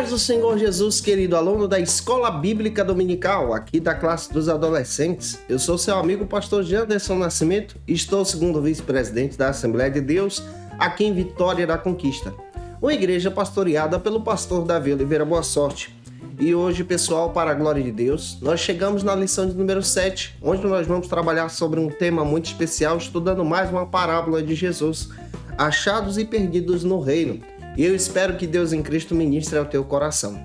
paz do Senhor Jesus, querido aluno da Escola Bíblica Dominical, aqui da classe dos adolescentes. Eu sou seu amigo pastor Janderson Nascimento e estou segundo vice-presidente da Assembleia de Deus, aqui em Vitória da Conquista, uma igreja pastoreada pelo pastor Davi Oliveira Boa Sorte. E hoje, pessoal, para a glória de Deus, nós chegamos na lição de número 7, onde nós vamos trabalhar sobre um tema muito especial, estudando mais uma parábola de Jesus, achados e perdidos no reino. E eu espero que Deus em Cristo ministre ao teu coração.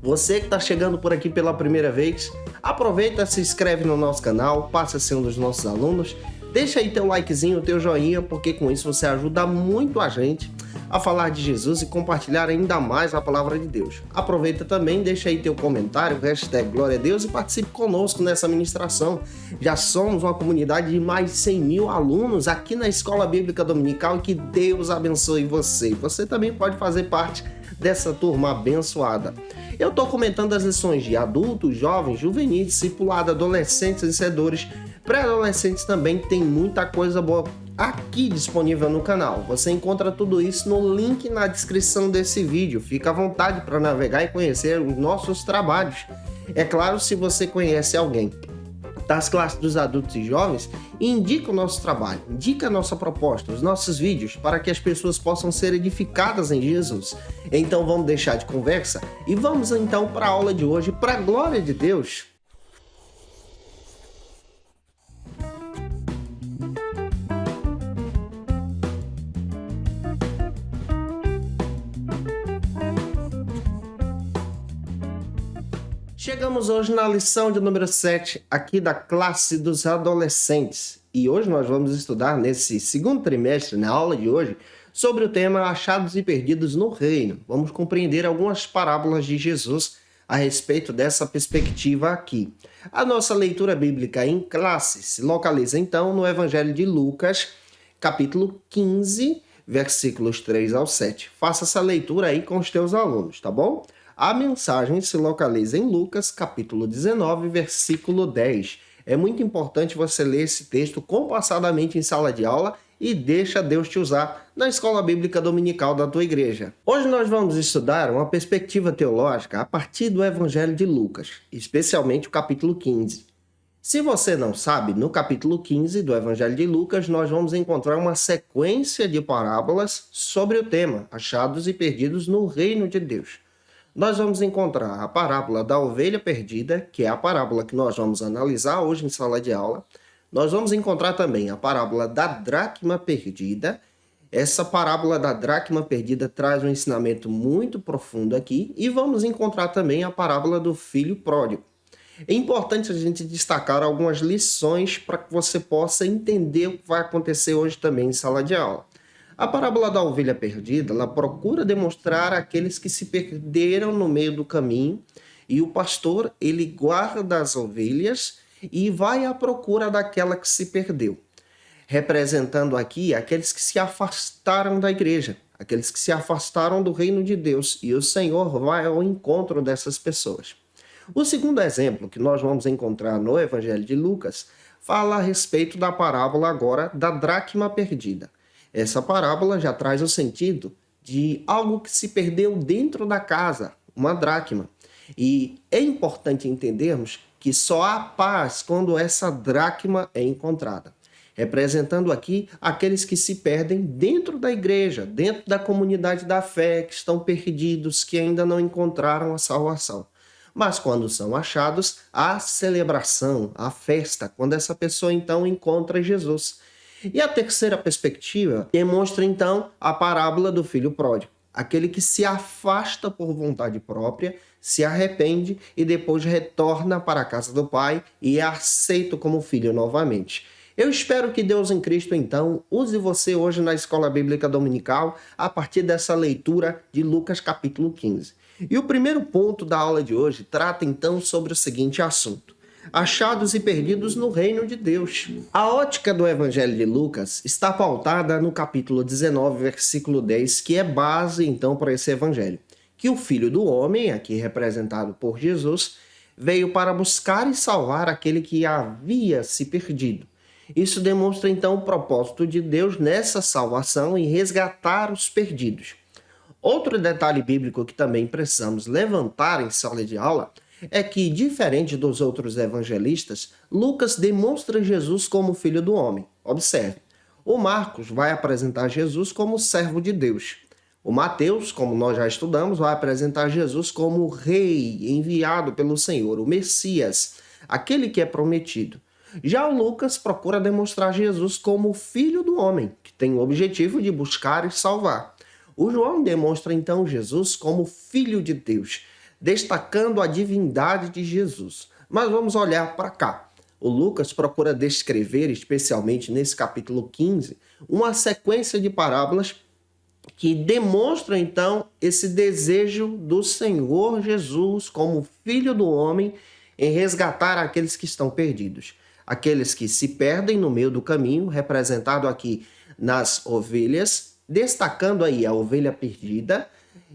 Você que está chegando por aqui pela primeira vez, aproveita, se inscreve no nosso canal, passa a ser um dos nossos alunos, deixa aí teu likezinho, teu joinha, porque com isso você ajuda muito a gente a falar de Jesus e compartilhar ainda mais a palavra de Deus. Aproveita também, deixa aí teu comentário, hashtag Glória a Deus e participe conosco nessa ministração. Já somos uma comunidade de mais de 100 mil alunos aqui na Escola Bíblica Dominical e que Deus abençoe você. Você também pode fazer parte dessa turma abençoada. Eu estou comentando as lições de adultos, jovens, juvenis, discipulado, adolescentes, vencedores, pré-adolescentes também, tem muita coisa boa aqui disponível no canal. Você encontra tudo isso no link na descrição desse vídeo. Fica à vontade para navegar e conhecer os nossos trabalhos. É claro, se você conhece alguém das classes dos adultos e jovens, indica o nosso trabalho, indica a nossa proposta, os nossos vídeos, para que as pessoas possam ser edificadas em Jesus. Então vamos deixar de conversa e vamos então para a aula de hoje, para a glória de Deus. Chegamos hoje na lição de número 7, aqui da classe dos adolescentes. E hoje nós vamos estudar, nesse segundo trimestre, na aula de hoje, sobre o tema achados e perdidos no reino. Vamos compreender algumas parábolas de Jesus a respeito dessa perspectiva aqui. A nossa leitura bíblica em classe se localiza então no Evangelho de Lucas, capítulo 15, versículos 3 ao 7. Faça essa leitura aí com os teus alunos, tá bom? A mensagem se localiza em Lucas, capítulo 19, versículo 10. É muito importante você ler esse texto compassadamente em sala de aula e deixa Deus te usar na escola bíblica dominical da tua igreja. Hoje nós vamos estudar uma perspectiva teológica a partir do Evangelho de Lucas, especialmente o capítulo 15. Se você não sabe, no capítulo 15 do Evangelho de Lucas, nós vamos encontrar uma sequência de parábolas sobre o tema achados e perdidos no reino de Deus. Nós vamos encontrar a parábola da ovelha perdida, que é a parábola que nós vamos analisar hoje em sala de aula. Nós vamos encontrar também a parábola da dracma perdida. Essa parábola da dracma perdida traz um ensinamento muito profundo aqui. E vamos encontrar também a parábola do filho pródigo. É importante a gente destacar algumas lições para que você possa entender o que vai acontecer hoje também em sala de aula. A parábola da ovelha perdida, ela procura demonstrar aqueles que se perderam no meio do caminho e o pastor, ele guarda as ovelhas e vai à procura daquela que se perdeu, representando aqui aqueles que se afastaram da igreja, aqueles que se afastaram do reino de Deus, e o Senhor vai ao encontro dessas pessoas. O segundo exemplo que nós vamos encontrar no Evangelho de Lucas fala a respeito da parábola agora da dracma perdida. Essa parábola já traz o sentido de algo que se perdeu dentro da casa, uma dracma. E é importante entendermos que só há paz quando essa dracma é encontrada. Representando aqui aqueles que se perdem dentro da igreja, dentro da comunidade da fé, que estão perdidos, que ainda não encontraram a salvação. Mas quando são achados, há celebração, há festa, quando essa pessoa então encontra Jesus. E a terceira perspectiva demonstra então a parábola do filho pródigo, aquele que se afasta por vontade própria, se arrepende e depois retorna para a casa do pai e é aceito como filho novamente. Eu espero que Deus em Cristo então use você hoje na Escola Bíblica Dominical a partir dessa leitura de Lucas capítulo 15. E o primeiro ponto da aula de hoje trata então sobre o seguinte assunto: achados e perdidos no reino de Deus. A ótica do Evangelho de Lucas está pautada no capítulo 19, versículo 10, que é base, então, para esse evangelho. Que o Filho do Homem, aqui representado por Jesus, veio para buscar e salvar aquele que havia se perdido. Isso demonstra, então, o propósito de Deus nessa salvação e resgatar os perdidos. Outro detalhe bíblico que também precisamos levantar em sala de aula é que, diferente dos outros evangelistas, Lucas demonstra Jesus como filho do homem. Observe, o Marcos vai apresentar Jesus como servo de Deus. O Mateus, como nós já estudamos, vai apresentar Jesus como rei enviado pelo Senhor, o Messias, aquele que é prometido. Já o Lucas procura demonstrar Jesus como filho do homem, que tem o objetivo de buscar e salvar. O João demonstra então Jesus como filho de Deus, destacando a divindade de Jesus. Mas vamos olhar para cá. O Lucas procura descrever, especialmente nesse capítulo 15, uma sequência de parábolas que demonstram então esse desejo do Senhor Jesus como filho do homem em resgatar aqueles que estão perdidos. Aqueles que se perdem no meio do caminho, representado aqui nas ovelhas, destacando aí a ovelha perdida,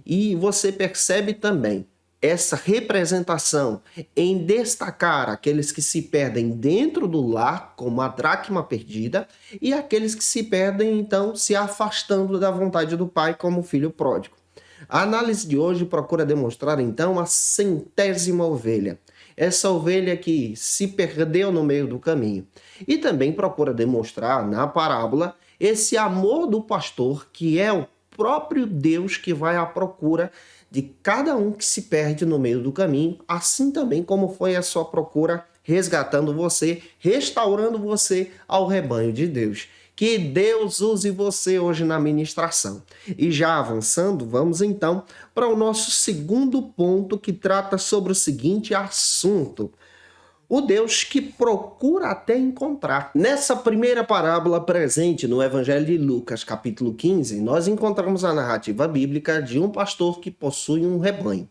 e você percebe também essa representação em destacar aqueles que se perdem dentro do lar, como a dracma perdida, e aqueles que se perdem, então, se afastando da vontade do Pai, como o filho pródigo. A análise de hoje procura demonstrar, então, a centésima ovelha, essa ovelha que se perdeu no meio do caminho. E também procura demonstrar, na parábola, esse amor do pastor, que é o próprio Deus que vai à procura de cada um que se perde no meio do caminho, assim também como foi a sua procura, resgatando você, restaurando você ao rebanho de Deus. Que Deus use você hoje na ministração. E já avançando, vamos então para o nosso segundo ponto, que trata sobre o seguinte assunto: o Deus que procura até encontrar. Nessa primeira parábola presente no Evangelho de Lucas, capítulo 15, nós encontramos a narrativa bíblica de um pastor que possui um rebanho.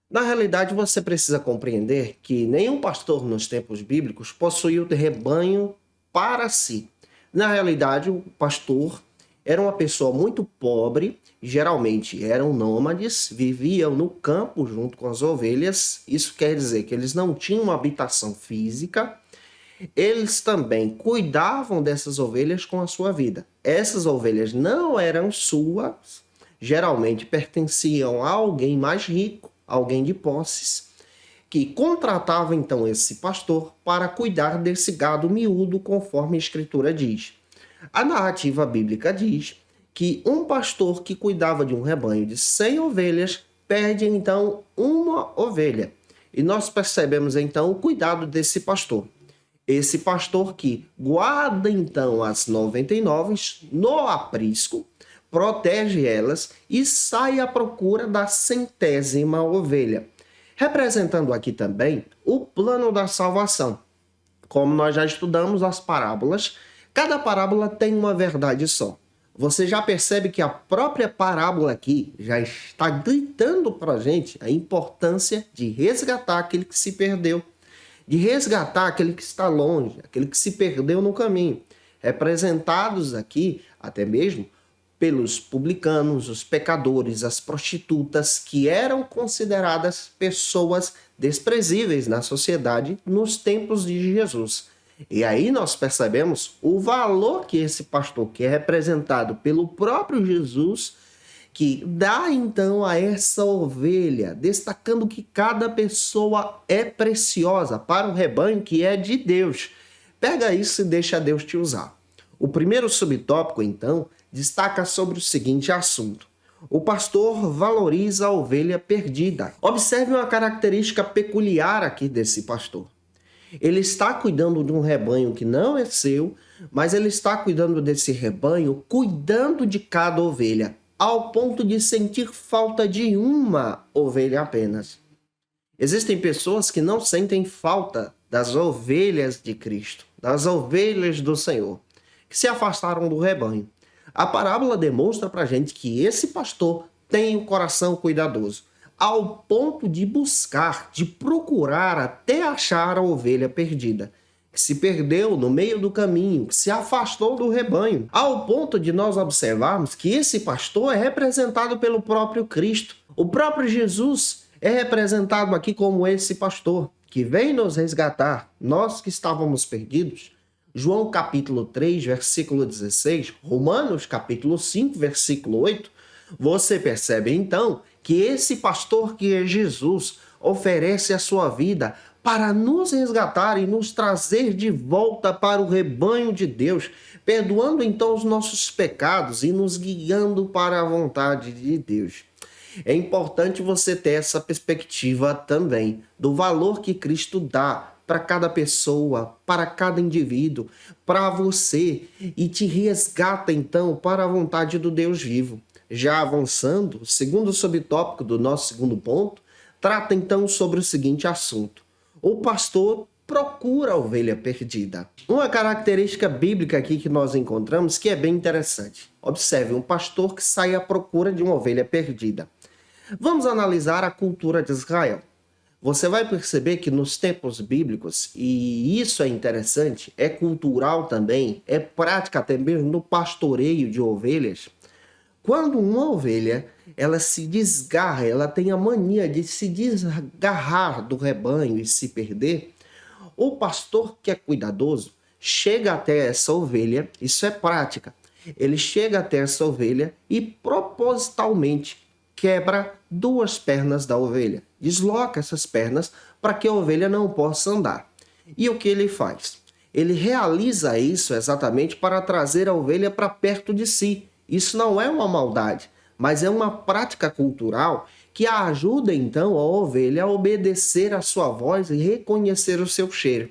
Na realidade, você precisa compreender que nenhum pastor nos tempos bíblicos possuía o rebanho para si. Na realidade, o pastor era uma pessoa muito pobre, geralmente eram nômades, viviam no campo junto com as ovelhas. Isso quer dizer que eles não tinham uma habitação física. Eles também cuidavam dessas ovelhas com a sua vida. Essas ovelhas não eram suas, geralmente pertenciam a alguém mais rico, alguém de posses, que contratava então esse pastor para cuidar desse gado miúdo, conforme a Escritura diz. A narrativa bíblica diz que um pastor que cuidava de um rebanho de 100 ovelhas perde então uma ovelha. E nós percebemos então o cuidado desse pastor. Esse pastor que guarda então as 99 no aprisco, protege elas e sai à procura da centésima ovelha, representando aqui também o plano da salvação. Como nós já estudamos as parábolas, cada parábola tem uma verdade só. Você já percebe que a própria parábola aqui já está gritando para a gente a importância de resgatar aquele que se perdeu, de resgatar aquele que está longe, aquele que se perdeu no caminho, representados aqui até mesmo pelos publicanos, os pecadores, as prostitutas, que eram consideradas pessoas desprezíveis na sociedade nos tempos de Jesus. E aí nós percebemos o valor que esse pastor, que é representado pelo próprio Jesus, que dá então a essa ovelha, destacando que cada pessoa é preciosa para o rebanho que é de Deus. Pega isso e deixa Deus te usar. O primeiro subtópico, então, destaca sobre o seguinte assunto: o pastor valoriza a ovelha perdida. Observe uma característica peculiar aqui desse pastor. Ele está cuidando de um rebanho que não é seu, mas ele está cuidando desse rebanho, cuidando de cada ovelha, ao ponto de sentir falta de uma ovelha apenas. Existem pessoas que não sentem falta das ovelhas de Cristo, das ovelhas do Senhor, que se afastaram do rebanho. A parábola demonstra para a gente que esse pastor tem o coração cuidadoso, ao ponto de buscar, de procurar até achar a ovelha perdida, que se perdeu no meio do caminho, que se afastou do rebanho, ao ponto de nós observarmos que esse pastor é representado pelo próprio Cristo. O próprio Jesus é representado aqui como esse pastor, que vem nos resgatar, nós que estávamos perdidos. João capítulo 3, versículo 16, Romanos capítulo 5, versículo 8, Você percebe então que esse pastor que é Jesus oferece a sua vida para nos resgatar e nos trazer de volta para o rebanho de Deus, perdoando então os nossos pecados e nos guiando para a vontade de Deus. É importante você ter essa perspectiva também do valor que Cristo dá para cada pessoa, para cada indivíduo, para você e te resgata então para a vontade do Deus vivo. Já avançando, o segundo subtópico do nosso segundo ponto, trata então sobre o seguinte assunto: o pastor procura a ovelha perdida. Uma característica bíblica aqui que nós encontramos que é bem interessante. Observe, um pastor que sai à procura de uma ovelha perdida. Vamos analisar a cultura de Israel. Você vai perceber que nos tempos bíblicos, e isso é interessante, é cultural também, é prática até mesmo no pastoreio de ovelhas. Quando uma ovelha, ela se desgarra, ela tem a mania de se desgarrar do rebanho e se perder, o pastor que é cuidadoso chega até essa ovelha, isso é prática, ele chega até essa ovelha e propositalmente quebra duas pernas da ovelha, desloca essas pernas para que a ovelha não possa andar. E o que ele faz? Ele realiza isso exatamente para trazer a ovelha para perto de si. Isso não é uma maldade, mas é uma prática cultural que ajuda então a ovelha a obedecer a sua voz e reconhecer o seu cheiro.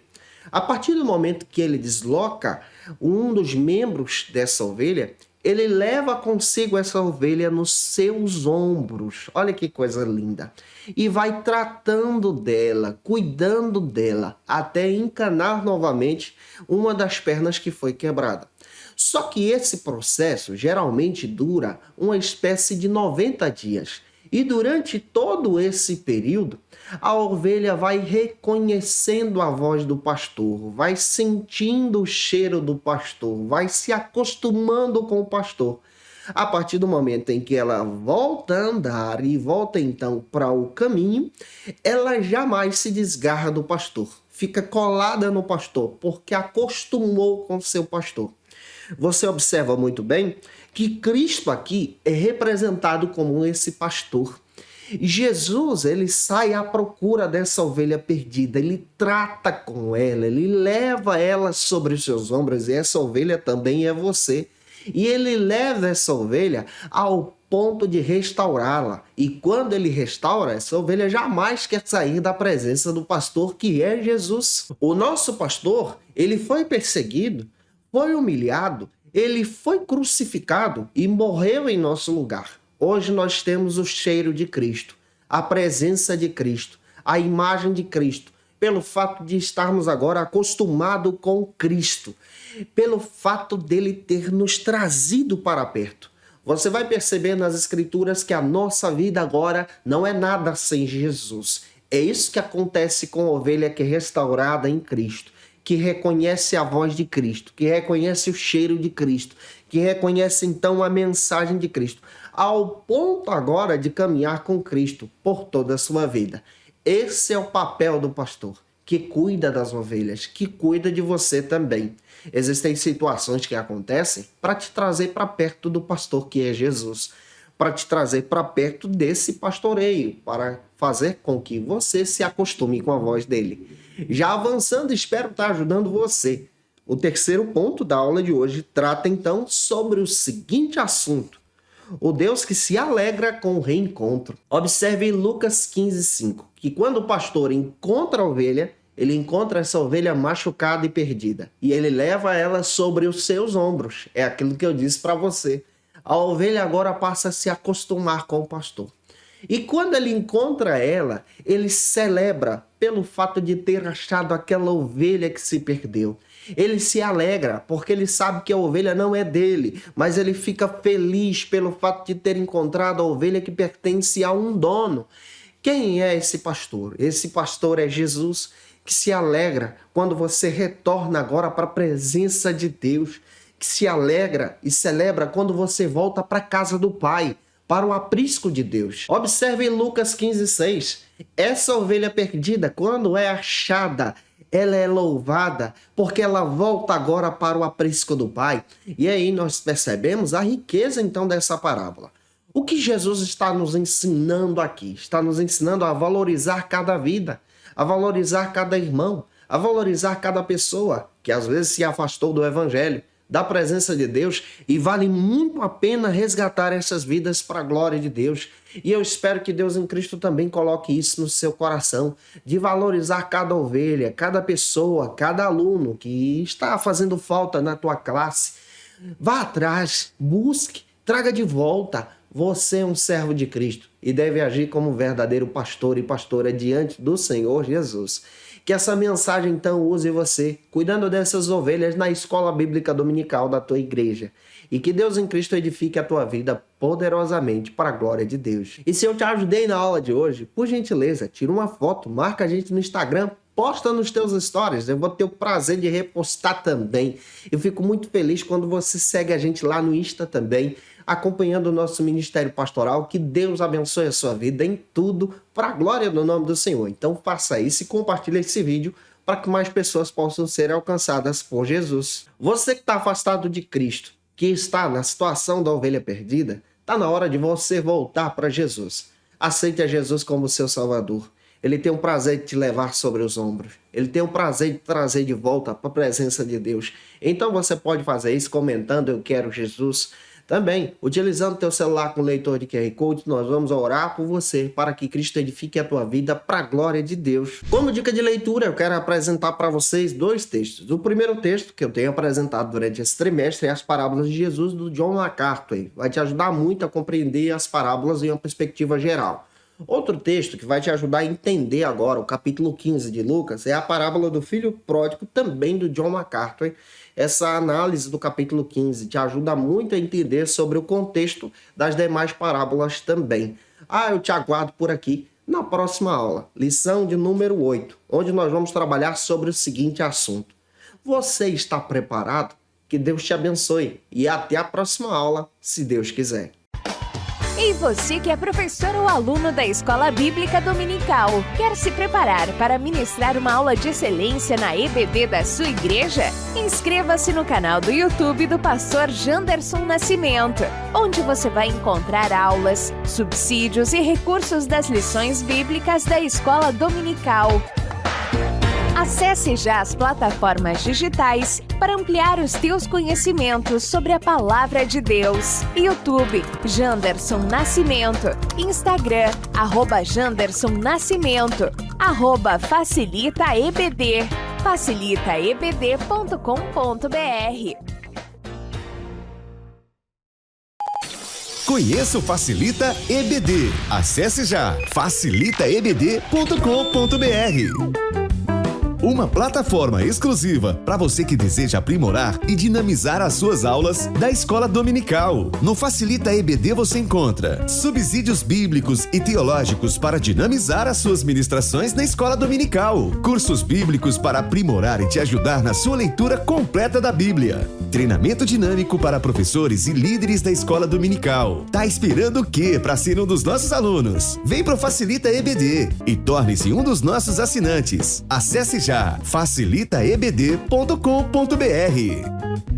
A partir do momento que ele desloca um dos membros dessa ovelha, ele leva consigo essa ovelha nos seus ombros. Olha que coisa linda. E vai tratando dela, cuidando dela, até encanar novamente uma das pernas que foi quebrada. Só que esse processo geralmente dura uma espécie de 90 dias. E durante todo esse período, a ovelha vai reconhecendo a voz do pastor, vai sentindo o cheiro do pastor, vai se acostumando com o pastor. A partir do momento em que ela volta a andar e volta então para o caminho, ela jamais se desgarra do pastor, fica colada no pastor, porque acostumou com seu pastor. Você observa muito bem que Cristo aqui é representado como esse pastor. Jesus, ele sai à procura dessa ovelha perdida, ele trata com ela, ele leva ela sobre os seus ombros, e essa ovelha também é você. E ele leva essa ovelha ao ponto de restaurá-la. E quando ele restaura, essa ovelha jamais quer sair da presença do pastor, que é Jesus. O nosso pastor, ele foi perseguido, foi humilhado, ele foi crucificado e morreu em nosso lugar. Hoje nós temos o cheiro de Cristo, a presença de Cristo, a imagem de Cristo, pelo fato de estarmos agora acostumados com Cristo, pelo fato dele ter nos trazido para perto. Você vai perceber nas Escrituras que a nossa vida agora não é nada sem Jesus. É isso que acontece com a ovelha que é restaurada em Cristo, que reconhece a voz de Cristo, que reconhece o cheiro de Cristo, que reconhece então a mensagem de Cristo, ao ponto agora de caminhar com Cristo por toda a sua vida. Esse é o papel do pastor, que cuida das ovelhas, que cuida de você também. Existem situações que acontecem para te trazer para perto do pastor, que é Jesus, para te trazer para perto desse pastoreio, para fazer com que você se acostume com a voz dele. Já avançando, espero estar ajudando você. O terceiro ponto da aula de hoje trata então sobre o seguinte assunto: o Deus que se alegra com o reencontro. Observe em Lucas 15:5, que quando o pastor encontra a ovelha, ele encontra essa ovelha machucada e perdida, e ele leva ela sobre os seus ombros. É aquilo que eu disse para você. A ovelha agora passa a se acostumar com o pastor. E quando ele encontra ela, ele celebra pelo fato de ter achado aquela ovelha que se perdeu. Ele se alegra porque ele sabe que a ovelha não é dele, mas ele fica feliz pelo fato de ter encontrado a ovelha que pertence a um dono. Quem é esse pastor? Esse pastor é Jesus, que se alegra quando você retorna agora para a presença de Deus, que se alegra e celebra quando você volta para a casa do Pai, para o aprisco de Deus. Observe em Lucas 15:6. Essa ovelha perdida, quando é achada, ela é louvada, porque ela volta agora para o aprisco do Pai. E aí nós percebemos a riqueza então dessa parábola. O que Jesus está nos ensinando aqui? Está nos ensinando a valorizar cada vida, a valorizar cada irmão, a valorizar cada pessoa que às vezes se afastou do Evangelho, da presença de Deus, e vale muito a pena resgatar essas vidas para a glória de Deus. E eu espero que Deus em Cristo também coloque isso no seu coração, de valorizar cada ovelha, cada pessoa, cada aluno que está fazendo falta na tua classe. Vá atrás, busque, traga de volta. Você é um servo de Cristo e deve agir como verdadeiro pastor e pastora diante do Senhor Jesus. Que essa mensagem, então, use você, cuidando dessas ovelhas na escola bíblica dominical da tua igreja. E que Deus em Cristo edifique a tua vida poderosamente para a glória de Deus. E se eu te ajudei na aula de hoje, por gentileza, tira uma foto, marca a gente no Instagram, posta nos teus stories, eu vou ter o prazer de repostar também. Eu fico muito feliz quando você segue a gente lá no Insta também, acompanhando o nosso ministério pastoral. Que Deus abençoe a sua vida em tudo, para a glória do nome do Senhor. Então faça isso e compartilhe esse vídeo para que mais pessoas possam ser alcançadas por Jesus. Você que está afastado de Cristo, que está na situação da ovelha perdida, está na hora de você voltar para Jesus. Aceite a Jesus como seu Salvador. Ele tem o prazer de te levar sobre os ombros. Ele tem o prazer de trazer de volta para a presença de Deus. Então você pode fazer isso comentando "Eu quero Jesus". Também, utilizando teu celular com leitor de QR Code, nós vamos orar por você para que Cristo edifique a tua vida para a glória de Deus. Como dica de leitura, eu quero apresentar para vocês 2 textos. O primeiro texto que eu tenho apresentado durante esse trimestre é As Parábolas de Jesus, do John MacArthur. Vai te ajudar muito a compreender as parábolas em uma perspectiva geral. Outro texto que vai te ajudar a entender agora o capítulo 15 de Lucas é a parábola do filho pródigo, também do John MacArthur. Essa análise do capítulo 15 te ajuda muito a entender sobre o contexto das demais parábolas também. Eu te aguardo por aqui na próxima aula, lição de número 8, onde nós vamos trabalhar sobre o seguinte assunto. Você está preparado? Que Deus te abençoe e até a próxima aula, se Deus quiser. E você que é professor ou aluno da Escola Bíblica Dominical, quer se preparar para ministrar uma aula de excelência na EBD da sua igreja? Inscreva-se no canal do YouTube do pastor Janderson Nascimento, onde você vai encontrar aulas, subsídios e recursos das lições bíblicas da Escola Dominical. Acesse já as plataformas digitais para ampliar os teus conhecimentos sobre a Palavra de Deus. YouTube, Janderson Nascimento. Instagram, @Janderson Nascimento. @FacilitaEBD. facilitaebd.com.br. Conheça o Facilita EBD. Acesse já facilitaebd.com.br. Uma plataforma exclusiva para você que deseja aprimorar e dinamizar as suas aulas da Escola Dominical. No Facilita EBD você encontra subsídios bíblicos e teológicos para dinamizar as suas ministrações na Escola Dominical, cursos bíblicos para aprimorar e te ajudar na sua leitura completa da Bíblia, treinamento dinâmico para professores e líderes da Escola Dominical. Tá esperando o quê para ser um dos nossos alunos? Vem pro Facilita EBD e torne-se um dos nossos assinantes. Acesse já facilitaebd.com.br.